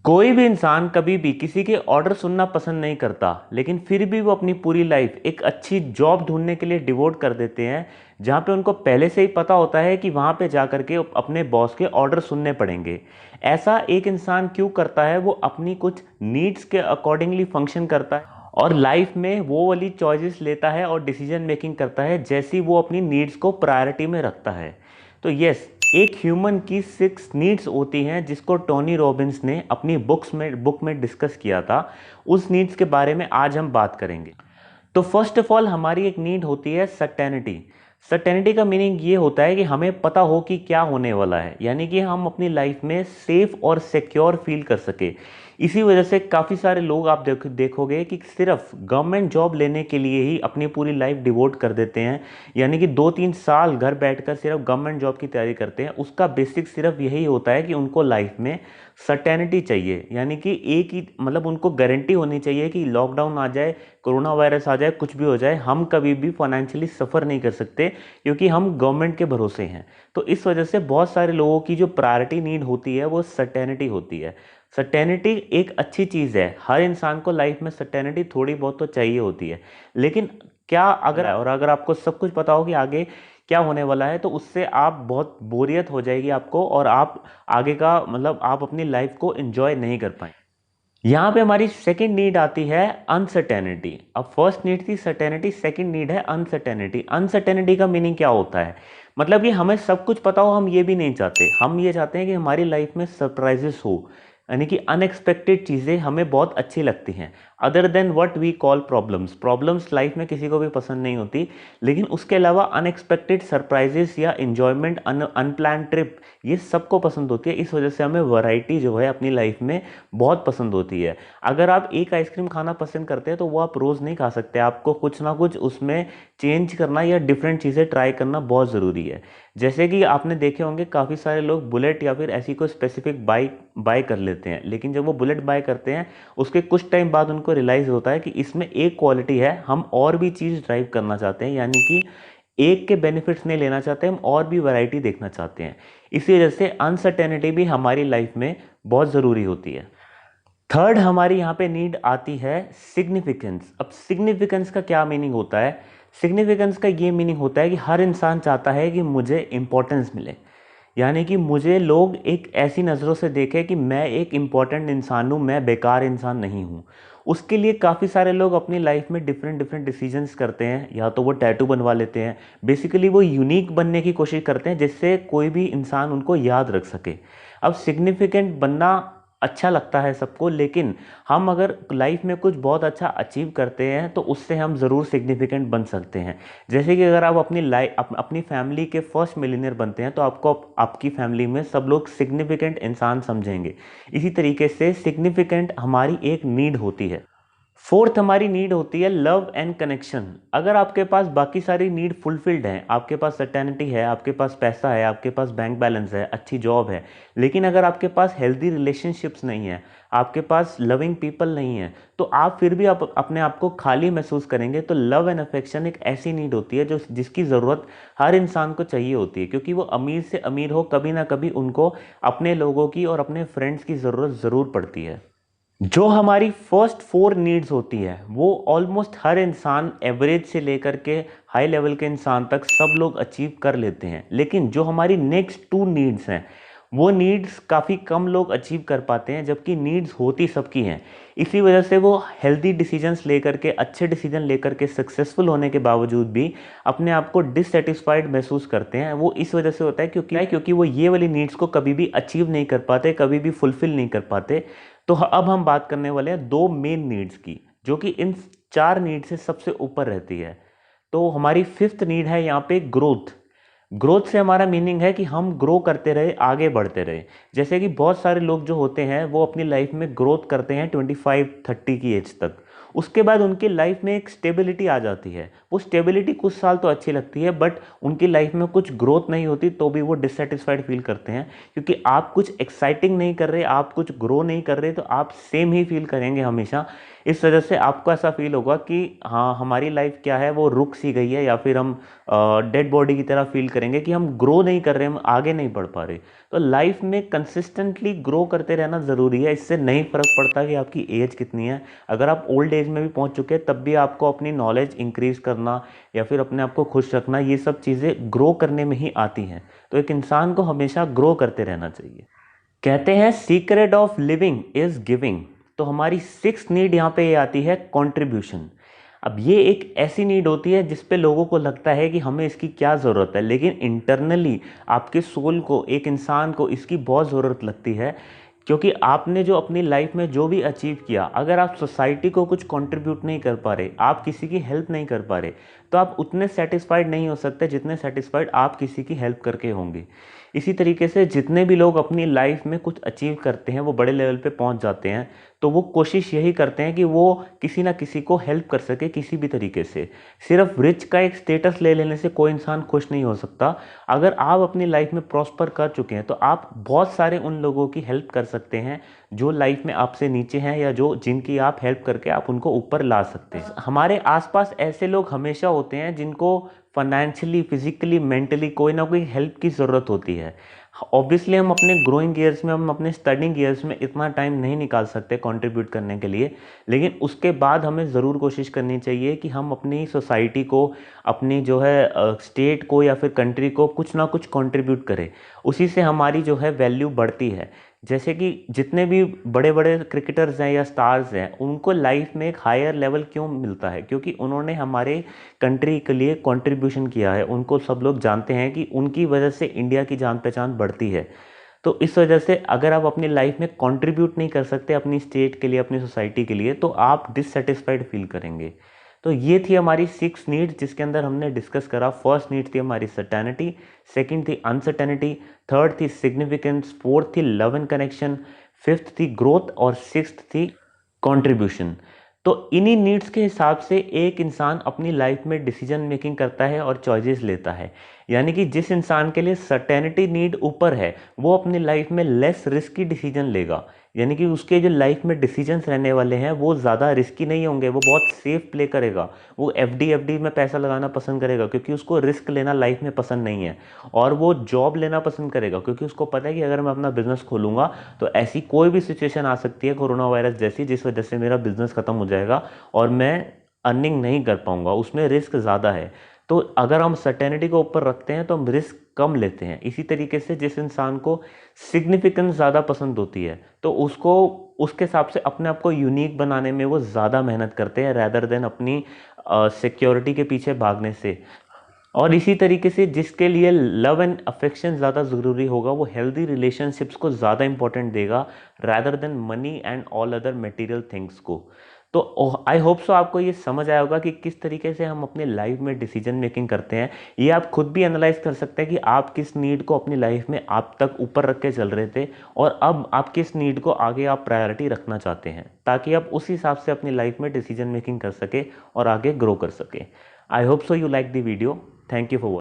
कोई भी इंसान कभी भी किसी के ऑर्डर सुनना पसंद नहीं करता, लेकिन फिर भी वो अपनी पूरी लाइफ एक अच्छी जॉब ढूंढने के लिए डिवोट कर देते हैं, जहाँ पे उनको पहले से ही पता होता है कि वहाँ पे जा करके अपने बॉस के ऑर्डर सुनने पड़ेंगे। ऐसा एक इंसान क्यों करता है? वो अपनी कुछ नीड्स के अकॉर्डिंगली फंक्शन करता है और लाइफ में वो वाली चॉइसेस लेता है और डिसीजन मेकिंग करता है जैसी वो अपनी नीड्स को प्रायोरिटी में रखता है। तो यस, एक ह्यूमन की 6 नीड्स होती हैं जिसको टोनी रॉबिन्स ने अपनी बुक में डिस्कस किया था। उस नीड्स के बारे में आज हम बात करेंगे। तो फर्स्ट ऑफ ऑल हमारी एक नीड होती है सर्टेनिटी। सर्टेनिटी का मीनिंग ये होता है कि हमें पता हो कि क्या होने वाला है, यानी कि हम अपनी लाइफ में सेफ और सिक्योर फील कर सके। इसी वजह से काफ़ी सारे लोग आप देखोगे कि सिर्फ गवर्नमेंट जॉब लेने के लिए ही अपनी पूरी लाइफ डिवोट कर देते हैं, यानी कि 2-3 साल घर बैठकर सिर्फ गवर्नमेंट जॉब की तैयारी करते हैं। उसका बेसिक सिर्फ यही होता है कि उनको लाइफ में सर्टेनिटी चाहिए, यानी कि एक ही मतलब उनको गारंटी होनी चाहिए कि लॉकडाउन आ जाए, कोरोना वायरस आ जाए, कुछ भी हो जाए, हम कभी भी फाइनेंशियली सफ़र नहीं कर सकते क्योंकि हम गवर्नमेंट के भरोसे हैं। तो इस वजह से बहुत सारे लोगों की जो प्रायोरिटी नीड होती है वो सर्टेनिटी होती है। सर्टेनिटी एक अच्छी चीज़ है, हर इंसान को लाइफ में सर्टेनिटी थोड़ी बहुत तो चाहिए होती है। लेकिन क्या अगर आपको सब कुछ पता हो कि आगे क्या होने वाला है, तो उससे आप बहुत बोरियत हो जाएगी आपको, और आप आगे का मतलब आप अपनी लाइफ को एंजॉय नहीं कर पाए। यहाँ पे हमारी सेकंड नीड आती है अनसर्टेनिटी। अब फर्स्ट नीड थी सर्टेनिटी, सेकंड नीड है अनसर्टेनिटी। अनसर्टेनिटी का मीनिंग क्या होता है? मतलब कि हमें सब कुछ पता हो, हम ये भी नहीं चाहते। हम ये चाहते हैं कि हमारी लाइफ में सरप्राइजेस हो, यानी कि अनएक्सपेक्टेड चीज़ें हमें बहुत अच्छी लगती हैं। Other than what we call problems. Problems life में किसी को भी पसंद नहीं होती, लेकिन उसके अलावा अनएक्सपेक्टेड सरप्राइजेस या इंजॉयमेंट, अनप्लान ट्रिप, ये सबको पसंद होती है। इस वजह से हमें वैरायटी जो है अपनी लाइफ में बहुत पसंद होती है। अगर आप एक आइसक्रीम खाना पसंद करते हैं तो वो आप रोज़ नहीं खा सकते, आपको कुछ ना कुछ उसमें चेंज करना या डिफरेंट चीज़ें ट्राई करना बहुत ज़रूरी है। जैसे कि आपने देखे होंगे काफ़ी सारे लोग बुलेट या फिर ऐसी कोई स्पेसिफिक बाइक बाय कर लेते हैं, लेकिन जब वो बुलेट बाय करते हैं उसके कुछ टाइम बाद उनको रियलाइज़ होता है कि इसमें एक क्वालिटी है, हम और भी चीज़ ड्राइव करना चाहते हैं, यानी कि एक के बेनिफिट्स नहीं लेना चाहते, हम और भी वैरायटी देखना चाहते हैं। इसी वजह से अनसर्टेनिटी भी हमारी लाइफ में बहुत ज़रूरी होती है। थर्ड हमारी यहाँ पे नीड आती है सिग्निफिकेंस। अब सिग्निफिकेंस का क्या मीनिंग होता है? सिग्निफिकेंस का ये मीनिंग होता है कि हर इंसान चाहता है कि मुझे इंपॉर्टेंस मिले, यानी कि मुझे लोग एक ऐसी नज़रों से देखें कि मैं एक इम्पॉर्टेंट इंसान हूँ, मैं बेकार इंसान नहीं हूँ। उसके लिए काफ़ी सारे लोग अपनी लाइफ में डिफरेंट डिफरेंट डिसीजंस करते हैं। या तो वो टैटू बनवा लेते हैं, बेसिकली वो यूनिक बनने की कोशिश करते हैं जिससे कोई भी इंसान उनको याद रख सके। अब सिग्निफिकेंट बनना अच्छा लगता है सबको, लेकिन हम अगर लाइफ में कुछ बहुत अच्छा अचीव करते हैं तो उससे हम ज़रूर सिग्निफिकेंट बन सकते हैं। जैसे कि अगर आप अपनी अपनी फैमिली के फर्स्ट मिलीनियर बनते हैं तो आपको आपकी फैमिली में सब लोग सिग्निफिकेंट इंसान समझेंगे। इसी तरीके से सिग्निफिकेंट हमारी एक नीड होती है। फोर्थ हमारी नीड होती है लव एंड कनेक्शन। अगर आपके पास बाकी सारी नीड फुलफिल्ड हैं, आपके पास सर्टेनिटी है, आपके पास पैसा है, आपके पास बैंक बैलेंस है, अच्छी जॉब है, लेकिन अगर आपके पास हेल्दी रिलेशनशिप्स नहीं है, आपके पास लविंग पीपल नहीं है, तो आप फिर भी आप अपने आप को खाली महसूस करेंगे। तो लव एंड अफेक्शन एक ऐसी नीड होती है जो जिसकी ज़रूरत हर इंसान को चाहिए होती है, क्योंकि वो अमीर से अमीर हो, कभी ना कभी उनको अपने लोगों की और अपने फ्रेंड्स की ज़रूरत ज़रूर पड़ती है। जो हमारी फर्स्ट 4 नीड्स होती है वो ऑलमोस्ट हर इंसान एवरेज से लेकर के हाई लेवल के इंसान तक सब लोग अचीव कर लेते हैं, लेकिन जो हमारी नेक्स्ट 2 नीड्स हैं वो नीड्स काफ़ी कम लोग अचीव कर पाते हैं, जबकि नीड्स होती सबकी हैं। इसी वजह से वो हेल्दी डिसीजंस लेकर के, अच्छे डिसीजन लेकर के सक्सेसफुल होने के बावजूद भी अपने आप को डिससेटिस्फाइड महसूस करते हैं। वो इस वजह से होता है क्योंकि वो ये वाली नीड्स को कभी भी अचीव नहीं कर पाते, कभी भी फुलफिल नहीं कर पाते। तो अब हम बात करने वाले हैं 2 मेन नीड्स की, जो कि इन 4 नीड से सबसे ऊपर रहती है। तो हमारी फिफ्थ नीड है यहाँ पे ग्रोथ। ग्रोथ से हमारा मीनिंग है कि हम ग्रो करते रहे, आगे बढ़ते रहे। जैसे कि बहुत सारे लोग जो होते हैं वो अपनी लाइफ में ग्रोथ करते हैं 25-30 की एज तक। उसके बाद उनकी लाइफ में एक स्टेबिलिटी आ जाती है। वो स्टेबिलिटी कुछ साल तो अच्छी लगती है, बट उनकी लाइफ में कुछ ग्रोथ नहीं होती तो भी वो डिससेटिस्फाइड फील करते हैं, क्योंकि आप कुछ एक्साइटिंग नहीं कर रहे, आप कुछ ग्रो नहीं कर रहे, तो आप सेम ही फील करेंगे हमेशा। इस वजह से आपको ऐसा फील होगा कि हाँ, हमारी लाइफ क्या है, वो रुक सी गई है, या फिर हम डेड बॉडी की तरह फील करेंगे कि हम ग्रो नहीं कर रहे, हम आगे नहीं बढ़ पा रहे। तो लाइफ में कंसिस्टेंटली ग्रो करते रहना ज़रूरी है। इससे नहीं फ़र्क पड़ता कि आपकी एज कितनी है। अगर आप ओल्ड एज में भी पहुंच चुके हैं तब भी आपको अपनी नॉलेज इंक्रीज़ करना या फिर अपने आप को खुश रखना, ये सब चीज़ें ग्रो करने में ही आती हैं। तो एक इंसान को हमेशा ग्रो करते रहना चाहिए। कहते हैं secret of living is giving. तो हमारी सिक्स्थ नीड यहाँ पे ये आती है कंट्रीब्यूशन। अब ये एक ऐसी नीड होती है जिस पे लोगों को लगता है कि हमें इसकी क्या ज़रूरत है, लेकिन इंटरनली आपके सोल को, एक इंसान को इसकी बहुत ज़रूरत लगती है। क्योंकि आपने जो अपनी लाइफ में जो भी अचीव किया, अगर आप सोसाइटी को कुछ कंट्रीब्यूट नहीं कर पा रहे, आप किसी की हेल्प नहीं कर पा रहे, तो आप उतने सेटिस्फाइड नहीं हो सकते जितने सेटिस्फाइड आप किसी की हेल्प करके होंगे। इसी तरीके से जितने भी लोग अपनी लाइफ में कुछ अचीव करते हैं, वो बड़े लेवल पे पहुंच जाते हैं, तो वो कोशिश यही करते हैं कि वो किसी ना किसी को हेल्प कर सके किसी भी तरीके से। सिर्फ रिच का एक स्टेटस ले लेने से कोई इंसान खुश नहीं हो सकता। अगर आप अपनी लाइफ में प्रॉस्पर कर चुके हैं तो आप बहुत सारे उन लोगों की हेल्प कर सकते हैं जो लाइफ में आपसे नीचे हैं, या जो जिनकी आप हेल्प करके आप उनको ऊपर ला सकते हैं। हमारे आसपास ऐसे लोग हमेशा होते हैं जिनको फाइनेंशियली, फिजिकली, मेंटली कोई ना कोई हेल्प की ज़रूरत होती है। ऑब्वियसली हम अपने ग्रोइंग ईयर्स में, हम अपने स्टडिंग ईयर्स में इतना टाइम नहीं निकाल सकते कंट्रीब्यूट करने के लिए, लेकिन उसके बाद हमें ज़रूर कोशिश करनी चाहिए कि हम अपनी सोसाइटी को, अपनी जो है स्टेट को या फिर कंट्री को कुछ ना कुछ कंट्रीब्यूट करें। उसी से हमारी जो है वैल्यू बढ़ती है। जैसे कि जितने भी बड़े बड़े क्रिकेटर्स हैं या स्टार्स हैं, उनको लाइफ में एक हायर लेवल क्यों मिलता है? क्योंकि उन्होंने हमारे कंट्री के लिए कंट्रीब्यूशन किया है। उनको सब लोग जानते हैं कि उनकी वजह से इंडिया की जान पहचान बढ़ती है। तो इस वजह से अगर आप अपनी लाइफ में कंट्रीब्यूट नहीं कर सकते अपनी स्टेट के लिए, अपनी सोसाइटी के लिए, तो आप डिससेटिस्फाइड फील करेंगे। तो ये थी हमारी 6 नीड्स जिसके अंदर हमने डिस्कस करा। फर्स्ट नीड थी हमारी सर्टेनिटी, सेकंड थी अनसर्टेनिटी, थर्ड थी सिग्निफिकेंस, फोर्थ थी लव एंड कनेक्शन, फिफ्थ थी ग्रोथ और सिक्स्थ थी कंट्रीब्यूशन। तो इन्हीं नीड्स के हिसाब से एक इंसान अपनी लाइफ में डिसीजन मेकिंग करता है और चॉइसेस लेता है। यानी कि जिस इंसान के लिए सर्टेनिटी नीड ऊपर है, वो अपनी लाइफ में लेस रिस्की डिसीजन लेगा। यानी कि उसके जो लाइफ में डिसीजंस रहने वाले हैं वो ज़्यादा रिस्की नहीं होंगे, वो बहुत सेफ प्ले करेगा। वो एफडी में पैसा लगाना पसंद करेगा क्योंकि उसको रिस्क लेना लाइफ में पसंद नहीं है। और वो जॉब लेना पसंद करेगा क्योंकि उसको पता है कि अगर मैं अपना बिजनेस खोलूंगा तो ऐसी कोई भी सिचुएशन आ सकती है, कोरोना वायरस जैसी, जिस वजह से मेरा बिजनेस खत्म हो जाएगा और मैं अर्निंग नहीं कर पाऊंगा, उसमें रिस्क ज़्यादा है। तो अगर हम सर्टेनिटी को ऊपर रखते हैं तो हम रिस्क कम लेते हैं। इसी तरीके से जिस इंसान को सिग्निफिकेंस ज़्यादा पसंद होती है तो उसको उसके हिसाब से अपने आप को यूनिक बनाने में वो ज़्यादा मेहनत करते हैं रैदर देन अपनी सिक्योरिटी के पीछे भागने से। और इसी तरीके से जिसके लिए लव एंड अफेक्शन ज़्यादा ज़रूरी होगा, वो हेल्दी रिलेशनशिप्स को ज़्यादा इंपॉर्टेंट देगा rather than money and all other material things को। तो आई होप सो आपको ये समझ आया होगा कि किस तरीके से हम अपने लाइफ में डिसीजन मेकिंग करते हैं। ये आप खुद भी एनालाइज कर सकते हैं कि आप किस नीड को अपनी लाइफ में आप तक ऊपर रख के चल रहे थे और अब आप किस नीड को आगे आप प्रायोरिटी रखना चाहते हैं, ताकि आप उस हिसाब से अपनी लाइफ में डिसीजन मेकिंग कर सके और आगे ग्रो कर सके। I hope so you like the video. Thank you for